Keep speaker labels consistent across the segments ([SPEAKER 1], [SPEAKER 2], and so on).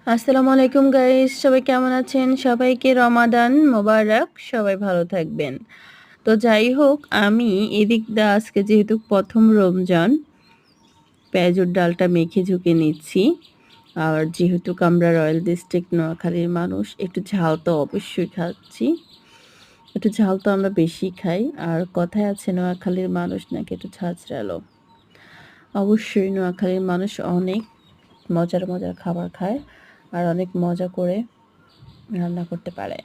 [SPEAKER 1] আসসালামু আলাইকুম গাইস, সবাই কেমন আছেন? সবাইকে রমাদান মোবারক। সবাই ভালো থাকবেন। তো যাই হোক, আমি এদিক দা আজকে যেহেতু প্রথম রমজান, পেঁয়াজুর ডালটা মেখে ঝুঁকে নিচ্ছি। আর যেহেতু আমরা রয়্যাল ডিস্ট্রিক্ট নোয়াখালীর মানুষ, একটু ঝাল তো অবশ্যই খাচ্ছি। একটু ঝাল তো আমরা বেশি খাই। আর কথায় আছে নোয়াখালীর মানুষ নাকি একটু ঝাঁঝরালো। অবশ্যই নোয়াখালীর মানুষ অনেক মজার মজার খাবার খায় আর অনেক মজা করে রান্না করতে পারে।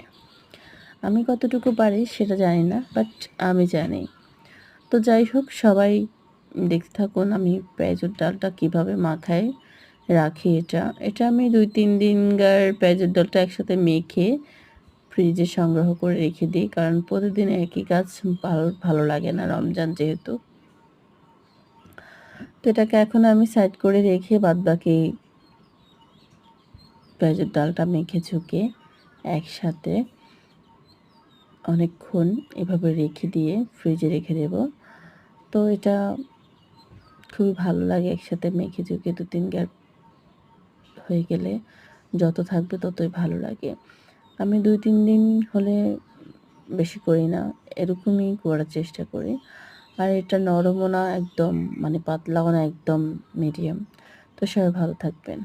[SPEAKER 1] আমি কতটুকু পারি সেটা জানি না, বাট আমি জানি। তো যাই হোক, সবাই দেখতে থাকুন আমি পেঁয়াজুর ডালটা কীভাবে মাখায় রাখি। এটা আমি 2-3 দিনকার পেঁয়াজুর ডালটা একসাথে মেখে ফ্রিজে সংগ্রহ করে রেখে দিই, কারণ প্রতিদিন একই কাজ ভালো ভালো লাগে না, রমজান যেহেতু। তো এটাকে এখন আমি সাইড করে রেখে বাদবাকি পেঁয়াজুর ডালটা মেখে ঝুঁকে একসাথে অনেকক্ষণ এভাবে রেখে দিয়ে ফ্রিজে রেখে দেব। তো এটা খুবই ভালো লাগে একসাথে মেখে ঝুঁকে 2-3 গ্যাপ হয়ে গেলে যত থাকবে ততই ভালো লাগে। আমি 2-3 দিন হলে বেশি করি না, এরকমই করার চেষ্টা করি। আর এটা নরমও না একদম, মানে পাতলাও না একদম, মিডিয়াম। তো সবাই ভালো থাকবেন।